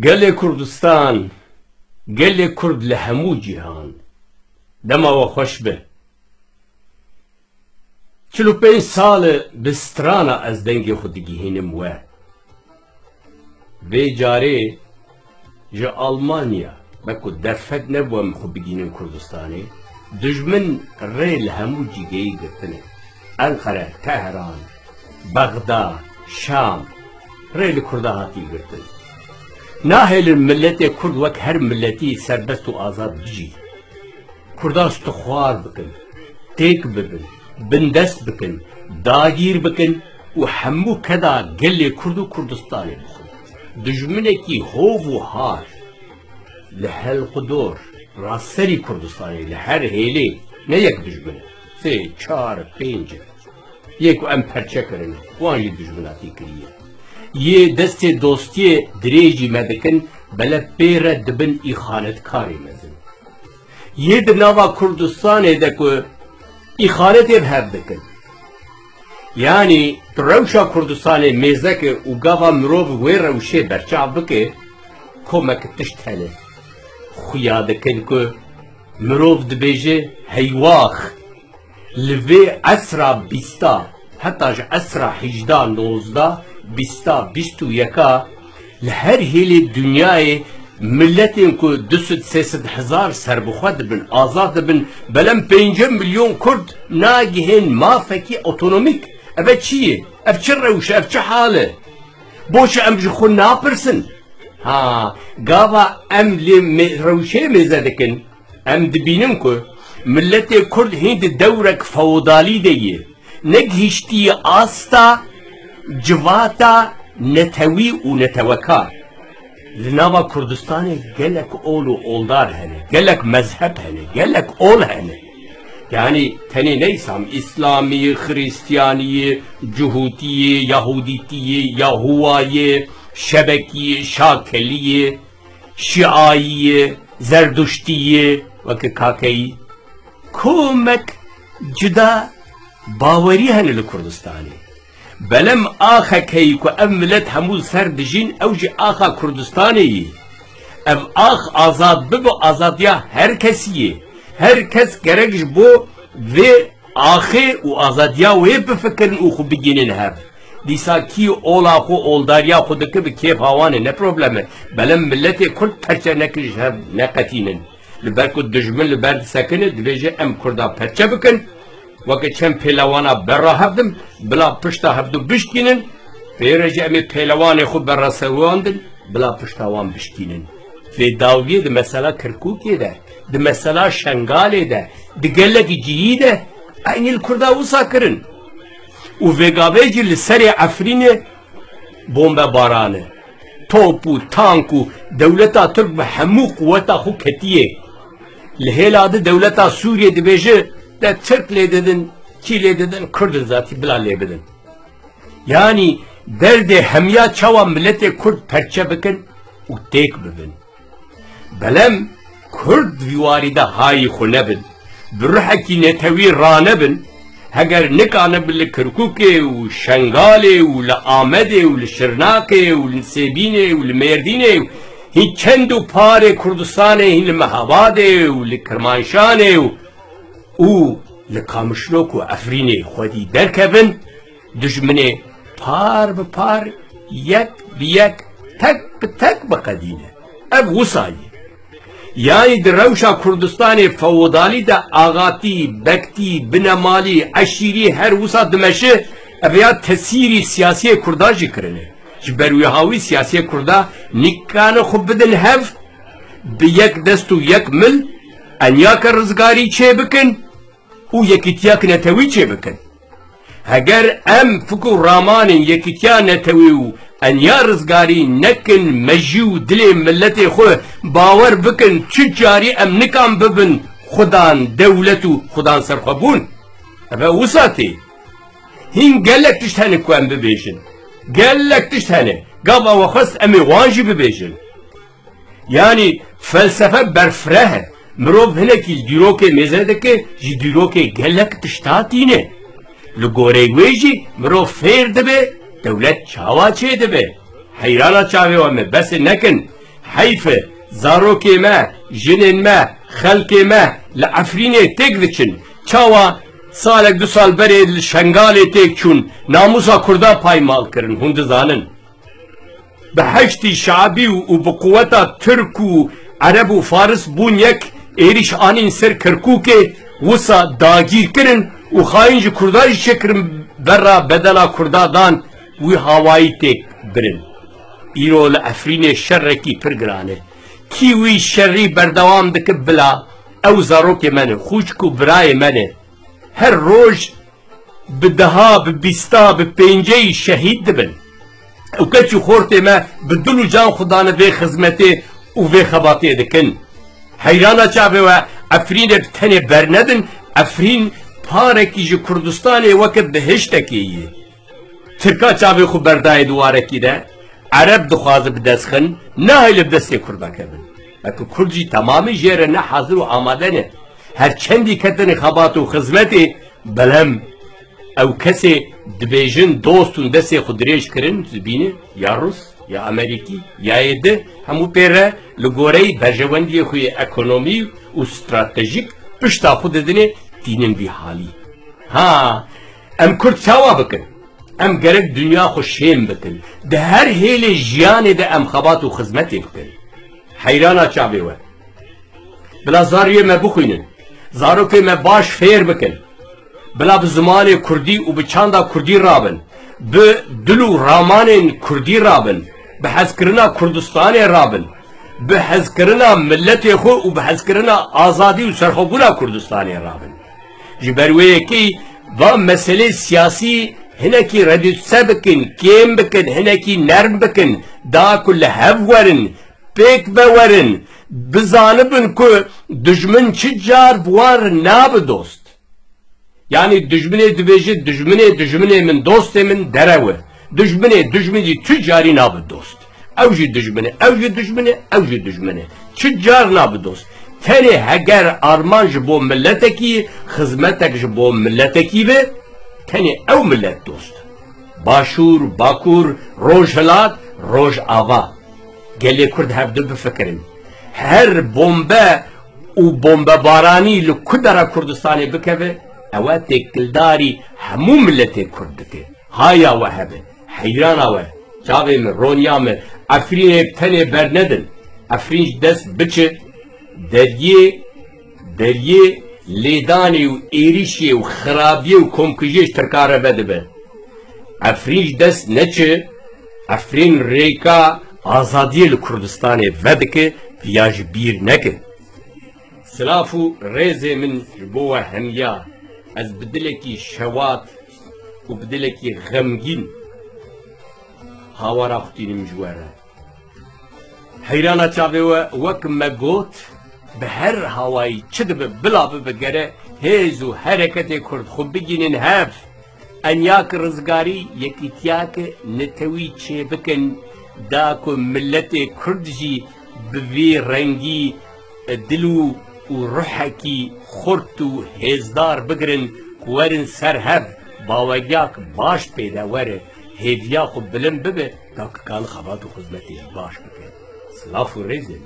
گل کردستان گل کرد لهمو جهان دما و خوش به 45 سال بسترانا از دنگ خودگی هینم و جاره جا آلمانیا بکو درفت نبوام خود بگینن کردستانی دجمن ریل همو جیگهی گرتنه انقره، تهران، بغداد، شام ریل کرده هاتی گرتنه ناهل ملت کرد وک هر ملتی سربست و آزاد بجی کرداست خوار بکن تیک ببن بندست بکن داگیر بکن و همو کدا گل کرد و کردستانی بخون دجمنه کی هوو و هار لحلق دور راسری کردستانی لهر هیلی نه یک دجمنه 3 4 5 یک و ام پرچه کرنه وانی دجمناتی کریه یه دست دوستی دریجی مدکن بلا پیره دبن ای خانت کاری مزن یه دناوا کردستانه دکو ای خانت هر دکن یعنی روشا کردستانه میزک و گاوا مروف وی روشه برچاو بکه کمک تشت هنه خویا دکن که مروف دبیجه هیواخ لوی اسرا بیستا حتی اسرا 18 19 21 لهر هیل دنیای ملتین که 200-300 هزار سربخواد بن آزاد بن بلم 5 میلیون کرد ناگهین مافکی اتونومیک اوه چیه؟ اوه چه روشه؟ اوه چه حاله؟ بوش ام جخون ناپرسن ها گاوا ام لی روشه میزدکن ام دبینم که ملت کرد هند دورک فودالی دیه نگهشتی آستا جواتا نتوی و نتوکا لناوا کردستان گلک اول و اولدار هنه گلک مذهب هنه گلک اول هنه یعنی تنی نیسام اسلامی خریستیانی جهوتی یهودیتی یهوایی شبکی شاکلی شیعایی زردشتی وک کاکی کومک جدا باوری هنه لکردستانی بلم آخا کی که ام ملت همو سر دجین اوج آخا کردستانی ام آخ آزاد ببو آزادیا هر کسیه هر کس گرگش بو و آخه و آزادیا و بفکرن او خو بگینن هر دیسا کی اولا خو اولداریا خودکه به کیف هوانه نه پروبلمه بلم ملت کرد پرچه نکرش هر نقتینن لبرکو دجمن لبرد سکنه دویجه ام کردا پرچه بکن وقت چند پیلوانا برا هفدم بلا پشتا هفدو بشکینن پیرجه امی پیلوان خود برا سواندن بلا پشتاوان بشکینن فی داویه ده مسئله کرکوکی ده ده مسئله شنگاله ده ده گلکی جیی ده اینی الکرده اوسا کرن و وگاوه جی لسر عفرین بومب بارانه توپو تانکو دولتا ترک به همو قوتا خو کتیه لحیلاده دولتا سوریه ده بیجه ده ترک لیددن کی لیددن کردن ذاتی بلا لیددن یعنی درد همیا چاوا ملت کرد پرچه بکن و تیک ببن بلم کرد ویواری ده های خونه بن بروحکی نتوی رانه بن اگر نکانه بل کرکوکه و شنگاله و لآمده و لشرناکه و لسیبینه و لمردینه هی چندو پار کردستانه هی لمهاباده و لکرمانشانه و او لکامشلوک و افرین خودی درکبن دجمنه پار به پار یک بیک تک به تک بقدینه اب غصایی یعنی در روشا کردستان فودالی دا آغاتی بکتی بنمالی عشیری هر وسا دمشه ابیا تسیری سیاسی کرداجی کرنه جبروی هاوی سیاسی کردا نکان خوب بدن هف به یک دست و یک مل انیا که رزگاری چه بکن او یکیتیا که نتوی چه بکن اگر ام فکر رامان یکیتیا نتوی و انیا رزگاری نکن مجیو دل ملت خو باور بکن چه جاری ام نکام ببن خدان دولتو خدان سرخبون ابا وساتی هین گلک تشتانه کو ام ببیشن گلک تشتانه قابا وخست امی وانجی ببیشن یعنی فلسفه برفره مروف هنکی دیروکه میزنده که جی دیروکه گلک تشتاتینه لگوره ویجی مروف فیر دبه دولت چاوا چه دبه حیرانا چاوه وامه بس نکن حیفه زاروکی ما جنین ما خلق ما لعفرین تک دچن چاوا سالک دو سال بری شنگال تک چون ناموسا کردا پایمال کرن هند زانن به هشتی شعبی و به قوتا ترک و عرب و فارس بون یک ایریش آنین سر کرکوکه وسا داگیر کرن و خاینج کردای شکرن برا بدلا کردادان وی هوایی تک برن ایرو لعفرین شرکی پرگرانه کی وی شری بردوام دکه بلا او زاروک منه خوشکو برای منه هر روز به دها به بیستا به پنجه شهید دبن او کچی خورته ما به دلو جان خدانه به خدمته و به خباته دکن حیرانا چاوه و افرین تنه برندن افرین پارکی جو کردستان وقت بهشتکیه ترکا چاوه خو بردای دوارکی ده عرب دخوازه بدستخن نه هیل بدسته کرده کبن اکو کردجی تمامی جیره نه حاضر و آماده نه هر چندی کتن خبات و خدمتی بلهم او کسی دبیجن دوستون دسته خود ریش کرن زبینه یا روس یا امریکی یا ایده همو پیره لگوره برجواندی خوی اکونومی و استراتژیک پشتا خود دنه دینن بی حالی ها ام کرد چاوا بکن ام گرک دنیا خو شیم بکن ده هر هیل جیان ده ام خبات و خدمتی بکن حیرانا چاوه و بلا زاریه ما بخوینن زاروکه ما باش فیر بکن بلا به زمان کردی و به چاندا کردی رابن به دلو رامان کردی رابن به حزکرنا کردستان رابن به حزکرنا ملت خو و به حزکرنا آزادی و سرخوبونا کردستان رابن جبروه کی و مسئله سیاسی هنکی ردیسه بکن کیم بکن هنکی نرم بکن دا کل هف ورن پیک بورن بزانبن که دجمن چی جار بوار ناب دوست yani düşmene min dost min dereve düşmeni tüccari nabı dost evji düşmene tüccar nabı dost teni heger arman ji bo milleteki hizmetek ji bo milleteki ve teni ev millet dost başur bakur rojhelat roj ava gele kurd hevde bifikirin her bombe u bombe barani li kudara Kurdistanê bikeve اوا تکلداری همو ملت کردکه هایا و هبه حیرانا و چاوه من رونیا من افرین تنه بر ندن افرینش دست بچه دریه لیدانی و ایریشی و خرابی و کمکجیش ترکاره بده به افرینش دست نچه افرین ریکا آزادی لکردستان ودکه پیاج بیر نکه سلافو ریزه من جبوه همیا از بدلکی شوات و بدلکی غمگین هاورا خوتینم جواره حیرانا چاوه وک مگوت به هر هوایی چه دبه بلا بگره هیز و حرکت کرد خوب بگینن هف انیاک رزگاری یکیتیاک نتوی چه بکن دا که ملت کردجی بوی رنگی دلو و روحکی خورت و هزدار بگرن ورن سرهب باوگیاک باش پیدا وره هیدیا خود بلن ببه تا که کان خبات و خزمتی باش بکن سلاف و ریزن